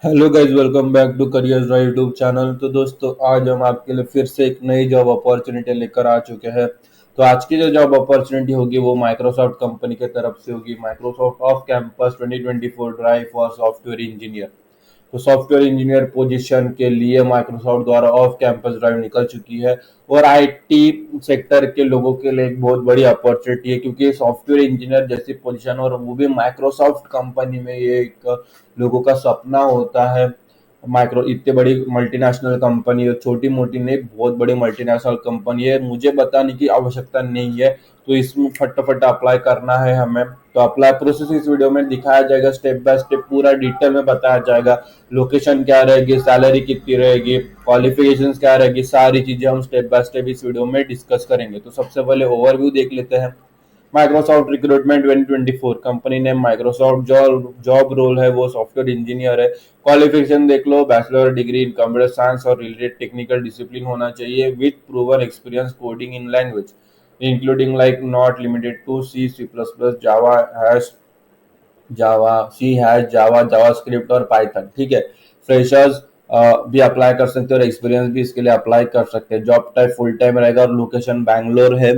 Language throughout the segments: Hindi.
Hello guys, welcome back to career drive YouTube channel. तो दोस्तों, आज हम आपके लिए फिर से एक नई जॉब अपॉर्चुनिटी लेकर आ चुके हैं। तो आज की जो जॉब अपॉर्चुनिटी होगी वो माइक्रोसॉफ्ट कंपनी की तरफ से होगी। Microsoft off campus 2024 drive for software engineer. तो सॉफ्टवेयर इंजीनियर पोजीशन के लिए माइक्रोसॉफ्ट द्वारा ऑफ कैंपस ड्राइव निकल चुकी है। और आईटी सेक्टर के लोगों के लिए एक बहुत बड़ी अपॉर्चुनिटी है, क्योंकि सॉफ्टवेयर इंजीनियर जैसी पोजीशन और वो भी माइक्रोसॉफ्ट कंपनी में, ये एक लोगों का सपना होता है। माइक्रो इतनी बड़ी मल्टीनेशनल कंपनी है, छोटी मोटी नहीं, बहुत बड़ी मल्टीनेशनल कंपनी है, मुझे बताने की आवश्यकता नहीं है। तो इसमें फटाफट अप्लाई करना है हमें। तो अप्लाई प्रोसेस इस वीडियो में दिखाया जाएगा, स्टेप बाय स्टेप पूरा डिटेल में बताया जाएगा। लोकेशन क्या रहेगी, सैलरी कितनी रहेगी, क्वालिफिकेशंस क्या रहेगी, सारी चीजें हम स्टेप बाय स्टेप इस वीडियो में डिस्कस करेंगे। तो सबसे पहले ओवरव्यू देख लेते हैं। Microsoft recruitment 2024, company name Microsoft, job role है वो सॉफ्टवेयर इंजीनियर है। क्वालिफिकेशन देख लो, bachelor degree in computer science और रिलेटेड टेक्निकल डिसिप्लिन होना चाहिए with proven experience coding in language including like not limited to C, C plus plus, Java, C hash, JavaScript और पाइथन। ठीक है। फ्रेशर्स भी अप्लाई कर सकते हैं और एक्सपीरियंस भी इसके लिए अप्लाई कर सकते हैं। जॉब टाइप फुल टाइम रहेगा और लोकेशन बैंगलोर है।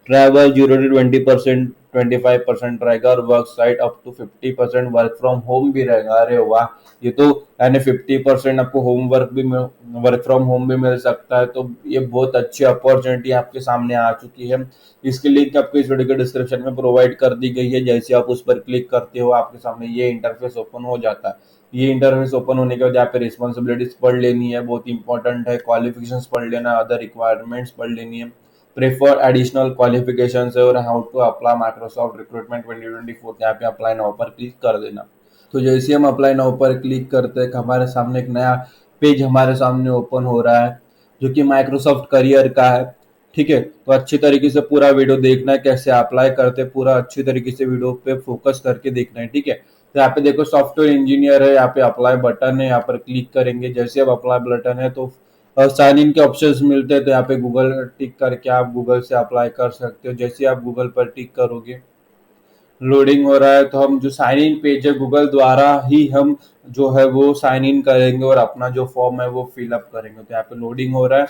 ट्रैवल 0 to 20%, 25% रहेगा और work site up to 50% work from home भी रहेगा। अरे वाह! ये तो यानी 50% आपको वर्क फ्रॉम होम भी मिल सकता है। तो ये बहुत अच्छी अपॉर्चुनिटी आपके सामने आ चुकी है। इसकी लिंक आपको इस वीडियो के डिस्क्रिप्शन में प्रोवाइड कर दी गई है। जैसे आप उस पर क्लिक करते हो, आपके सामने ये इंटरफेस ओपन हो जाता है। ये इंटरफेस ओपन होने के बाद यहाँ पे रिस्पॉन्सिबिलिटीज पढ़ लेनी है, बहुत इंपॉर्टेंट है। क्वालिफिकेशंस पढ़ लेना, अदर रिक्वायरमेंट्स पढ़ लेनी है, प्रेफर एडिशनल क्वालिफिकेशंस है, और how to apply Microsoft recruitment 2024। यहाँ पे अप्लाई नाउ पर क्लिक कर देना। तो जैसे हम अप्लाई नाउ पर क्लिक करते हैं, हमारे सामने एक नया पेज हमारे सामने ओपन हो रहा है, जो कि माइक्रोसॉफ्ट करियर का है। ठीक है। तो अच्छी तरीके से पूरा वीडियो देखना है, कैसे अप्लाई करते हैं, पूरा अच्छी तरीके से वीडियो पे फोकस करके देखना है। ठीक है। तो यहाँ पे देखो, सॉफ्टवेयर इंजीनियर है, यहाँ पे अप्लाई बटन है, यहाँ पर क्लिक करेंगे। जैसे अब अप्लाई बटन है तो साइन इन के ऑप्शंस मिलते हैं। तो यहाँ पे गूगल टिक करके आप गूगल से अप्लाई कर सकते हो। जैसे आप गूगल पर टिक करोगे, लोडिंग हो रहा है, तो हम जो साइन इन पेज है गूगल द्वारा ही हम जो है वो साइन इन करेंगे और अपना जो फॉर्म है वो फिलअप करेंगे। तो यहाँ पे लोडिंग हो रहा है,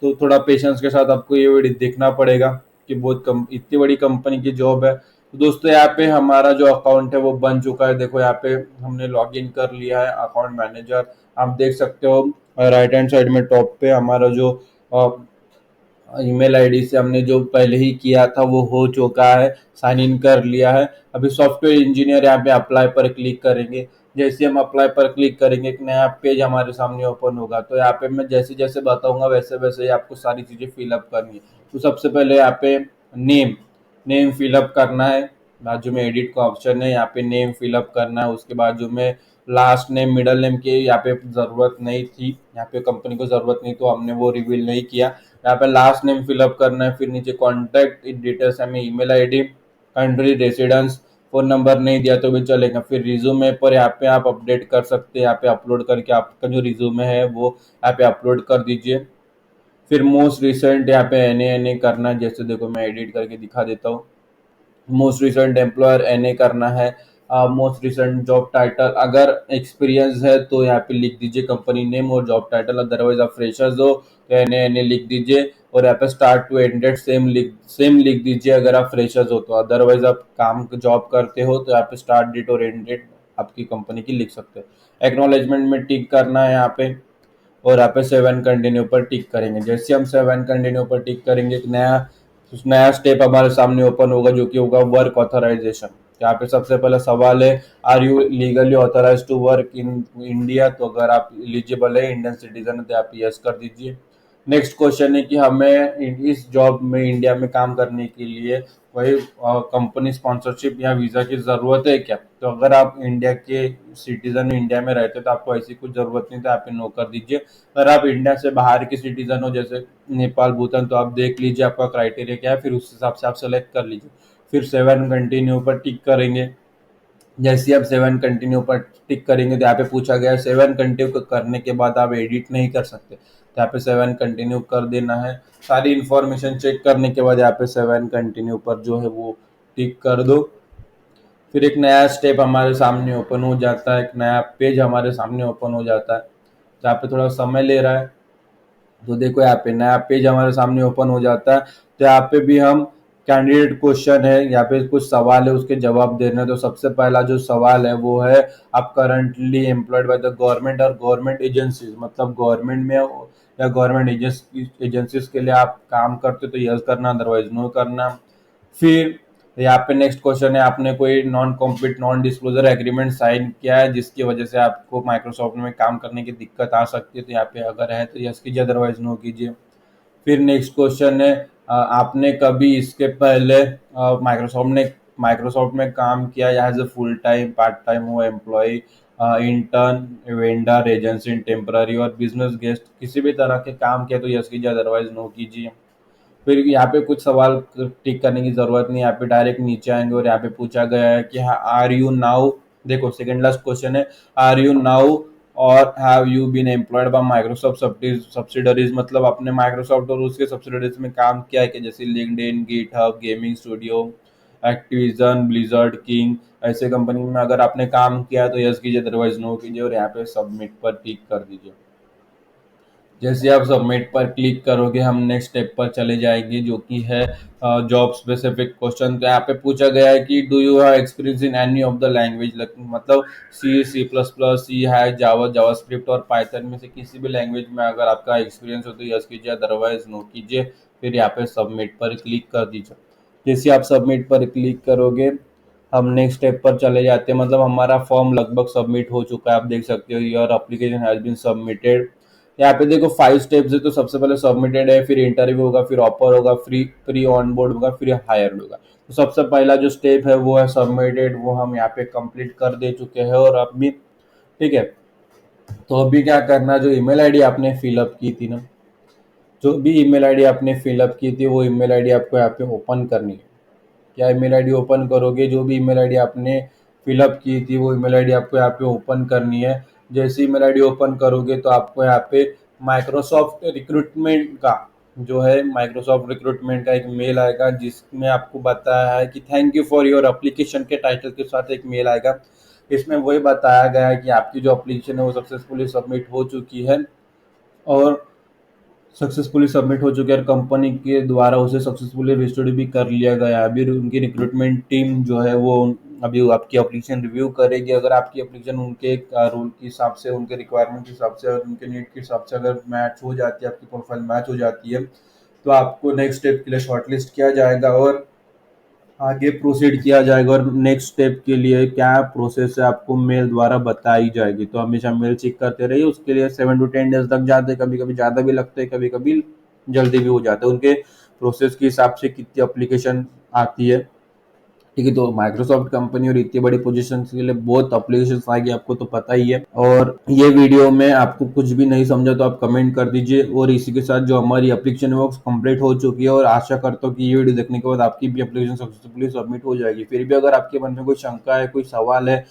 तो थोड़ा पेशेंस के साथ आपको ये वीडियो देखना पड़ेगा, कि बहुत कम इतनी बड़ी कंपनी की जॉब है। तो दोस्तों, यहाँ पे हमारा जो अकाउंट है वो बन चुका है। देखो, यहाँ पे हमने लॉग इन कर लिया है, अकाउंट मैनेजर आप देख सकते हो। राइट हैंड साइड में टॉप पे हमारा जो ईमेल आईडी से हमने जो पहले ही किया था वो हो चुका है, साइन इन कर लिया है। अभी सॉफ्टवेयर इंजीनियर यहाँ पे अप्लाई पर क्लिक करेंगे। जैसे हम अप्लाई पर क्लिक करेंगे, एक नया पेज हमारे सामने ओपन होगा। तो यहाँ पे मैं जैसे जैसे बताऊंगा वैसे वैसे ही आपको सारी चीज़ें फिलअप करनी है। तो सबसे पहले यहाँ पे नेम नेम फिलअप करना है। बाजू में एडिट का ऑप्शन है, यहाँ पे नेम फिलअप करना है। उसके बाजू में लास्ट नेम, मिडल नेम की यहाँ पे ज़रूरत नहीं थी, यहाँ पे कंपनी को ज़रूरत नहीं, तो हमने वो रिवील नहीं किया। यहाँ पे लास्ट नेम फिलअप करना है। फिर नीचे कॉन्टैक्ट डिटेल्स हमें email ID, country, residence, phone number नहीं दिया तो भी चलेगा। फिर रिज्यूमे पर यहाँ पे आप अपडेट कर सकते हैं, यहाँ पे अपलोड करके आपका जो रिज्यूमे है वो यहाँ पे अपलोड कर दीजिए। फिर मोस्ट रिसेंट यहाँ पे एन ए करना है। जैसे देखो, मैं एडिट करके दिखा देता हूँ। Most recent employer N A करना है। मोस्ट रिसेंट जॉब टाइटल, अगर एक्सपीरियंस है तो यहाँ पे लिख दीजिए कंपनी नेम और जॉब टाइटल। अदरवाइज आप फ्रेशर्स हो तो एन ए लिख दीजिए, और यहाँ पे start to end date same लिख दीजिए अगर आप फ्रेशर्स हो तो। अदरवाइज आप काम जॉब करते हो तो यहाँ पे स्टार्ट डेट और एंड डेट आपकी कंपनी की लिख सकते हो। एक्नॉलेजमेंट में टिक करना है यहाँ पे, और यहाँ पे सेवन कंटिन्यू पर टिक करेंगे। जैसे हम सेवन कंटिन्यू पर टिक करेंगे, एक नया स्टेप हमारे सामने ओपन होगा, जो कि होगा वर्क ऑथराइजेशन। यहाँ पे सबसे पहला सवाल है, are you legally authorise to work in India? तो अगर आप एलिजिबल है, इंडियन सिटीजन है, तो आप यस कर दीजिए। नेक्स्ट क्वेश्चन है कि हमें इस जॉब में इंडिया में काम करने के लिए कोई कंपनी स्पॉन्सरशिप या वीज़ा की ज़रूरत है क्या? तो अगर आप इंडिया के सिटीजन इंडिया में रहते हो तो आपको ऐसी कुछ ज़रूरत नहीं, तो आप नो कर दीजिए। अगर आप इंडिया से बाहर के सिटीजन हो, जैसे नेपाल, भूटान, तो आप देख लीजिए आपका क्राइटेरिया क्या है, फिर उस हिसाब से आप सेलेक्ट कर लीजिए। फिर सेवन कंटिन्यू पर टिक करेंगे। जैसे आप सेवन कंटिन्यू पर टिक करेंगे तो यहाँ पे पूछा गया है, सेवन कंटिन्यू करने के बाद आप एडिट नहीं कर सकते, तो यहाँ पे सेवन कंटिन्यू कर देना है। सारी इन्फॉर्मेशन चेक करने के बाद यहाँ पे सेवन कंटिन्यू पर जो है वो टिक कर दो। फिर एक नया स्टेप हमारे सामने ओपन हो जाता है, एक नया पेज हमारे सामने ओपन हो जाता है। जहाँ पे थोड़ा समय ले रहा है, तो देखो यहाँ पे नया पेज हमारे सामने ओपन हो जाता है। तो यहाँ पे भी हम कैंडिडेट क्वेश्चन है, यहाँ पे कुछ सवाल है उसके जवाब देने हैं। तो सबसे पहला जो सवाल है वो है, आप currently employed by the government और गवर्नमेंट एजेंसीज, मतलब गवर्नमेंट में या गवर्नमेंट एजेंसीज के लिए आप काम करते हो तो यस करना, अदरवाइज नो करना। फिर यहाँ पे नेक्स्ट क्वेश्चन है, आपने कोई नॉन डिस्क्लोजर एग्रीमेंट साइन किया है जिसकी वजह से आपको माइक्रोसॉफ्ट में काम करने की दिक्कत आ सकती है, तो यहाँ पे अगर है तो यस कीजिए, अदरवाइज नो कीजिए। फिर नेक्स्ट क्वेश्चन है, आपने कभी इसके पहले माइक्रोसॉफ्ट में काम किया या as a full time, part time हो, employ, intern, vendor, agency, temporary और बिजनेस गेस्ट, किसी भी तरह के काम किया तो यस कीजिए, अदरवाइज नो कीजिए। फिर यहाँ पे कुछ सवाल टिक करने की जरूरत नहीं, यहाँ पे डायरेक्ट नीचे आएंगे और यहाँ पे पूछा गया है कि आर यू नाउ, देखो सेकंड लास्ट क्वेश्चन है, are you now or have you been employed by Microsoft subsidiaries, मतलब आपने माइक्रोसॉफ्ट और उसके सब्सिडरीज में काम किया है कि जैसे LinkedIn, GitHub, gaming studio, Activision, blizzard, king, ऐसे कंपनी में अगर आपने काम किया है तो यस कीजिए, अदरवाइज नो कीजिए और यहाँ पे सबमिट पर टिक कर दीजिए। जैसे आप सबमिट पर क्लिक करोगे हम नेक्स्ट स्टेप पर चले जाएंगे, जो कि है जॉब स्पेसिफिक क्वेश्चन। तो यहाँ पे पूछा गया है कि do you have experience in any of the language, मतलब सी, सी प्लस प्लस, सी है, जावा, जावास्क्रिप्ट और पाइथन में से किसी भी लैंग्वेज में अगर आपका एक्सपीरियंस हो तो यस कीजिए, अदरवाइज नो कीजिए। फिर यहाँ पे सबमिट पर क्लिक कर दीजिए। जैसे आप सबमिट पर क्लिक करोगे हम नेक्स्ट स्टेप पर चले जाते हैं, मतलब हमारा फॉर्म लगभग सबमिट हो चुका है, आप देख सकते हो your application has been submitted. यहाँ पे देखो 5 स्टेप्स है, तो सबसे पहले सबमिटेड है, फिर इंटरव्यू होगा, फिर ऑफर होगा, प्री ऑन बोर्ड होगा, फिर हायर होगा। तो सबसे पहला जो स्टेप है वो है सबमिटेड, वो हम यहाँ पे कंप्लीट कर दे चुके हैं और अभी ठीक है। तो अभी क्या करना, जो ईमेल आईडी आपने फिलअप की थी ना, जो भी ईमेल आईडी आपने फिलअप की थी वो ईमेल आईडी आपको यहाँ पे ओपन करनी है। क्या ईमेल आईडी ओपन करोगे, जो भी ईमेल आईडी आपने फिलअप की थी वो ईमेल आईडी आपको यहाँ पे ओपन करनी है। जैसे ईमेल आईडी ओपन करोगे तो आपको यहाँ पे माइक्रोसॉफ्ट रिक्रूटमेंट का, जो है माइक्रोसॉफ्ट रिक्रूटमेंट का एक मेल आएगा, जिसमें आपको बताया है कि thank you for your application के टाइटल के साथ एक मेल आएगा। इसमें वही बताया गया है कि आपकी जो एप्लीकेशन है वो सक्सेसफुली सबमिट हो चुकी है और सक्सेसफुली सबमिट हो चुके हैं, और कंपनी के द्वारा उसे सक्सेसफुली रजिस्टर्ड भी कर लिया गया है। अभी उनकी रिक्रूटमेंट टीम जो है वो अभी आपकी एप्लीकेशन रिव्यू करेगी। अगर आपकी एप्लीकेशन उनके रूल के हिसाब से, उनके रिक्वायरमेंट के हिसाब से और उनके नीड के हिसाब से अगर मैच हो जाती है, आपकी प्रोफाइल मैच हो जाती है, तो आपको नेक्स्ट स्टेप के लिए शॉर्टलिस्ट किया जाएगा और आगे प्रोसीड किया जाएगा। और नेक्स्ट स्टेप के लिए क्या प्रोसेस है आपको मेल द्वारा बताई जाएगी। तो हमेशा मेल चेक करते रहिए, उसके लिए 7 to 10 डेज लग जाते हैं, कभी कभी ज़्यादा भी लगते हैं, कभी कभी जल्दी भी हो जाता है, उनके प्रोसेस के हिसाब से कितनी अप्लीकेशन आती है। ठीक है, तो माइक्रोसॉफ्ट कंपनी और इतनी बड़ी पोजीशन के लिए बहुत अप्लीकेशन आएगी, आपको तो पता ही है। और ये वीडियो में आपको कुछ भी नहीं समझा तो आप कमेंट कर दीजिए। और इसी के साथ जो हमारी एप्लीकेशन है वो कंप्लीट हो चुकी है और आशा करता हूँ कि ये वीडियो देखने के बाद आपकी भी एप्लीकेशन सक्सेसफुली सबमिट हो जाएगी। फिर भी अगर आपके मन में कोई शंका है, कोई सवाल है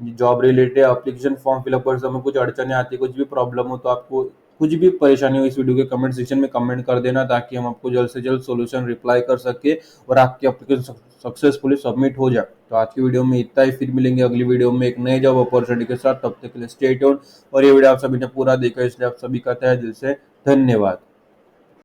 job related, application form fill up करते समय कुछ अड़चने आती है, कुछ भी प्रॉब्लम हो, तो आपको कुछ भी परेशानी हो, इस वीडियो के कमेंट सेक्शन में कमेंट कर देना, ताकि हम आपको जल्द से जल्द सॉल्यूशन रिप्लाई कर सके और आपकी एप्लीकेशन सक्सेसफुली सबमिट हो जाए। तो आज की वीडियो में इतना ही, फिर मिलेंगे अगली वीडियो में एक नए जॉब अपॉर्चुनिटी के साथ। तब तक के लिए स्टे ट्यून्ड। और ये वीडियो आप सभी ने पूरा देखा इसलिए आप सभी का तहे दिल से धन्यवाद।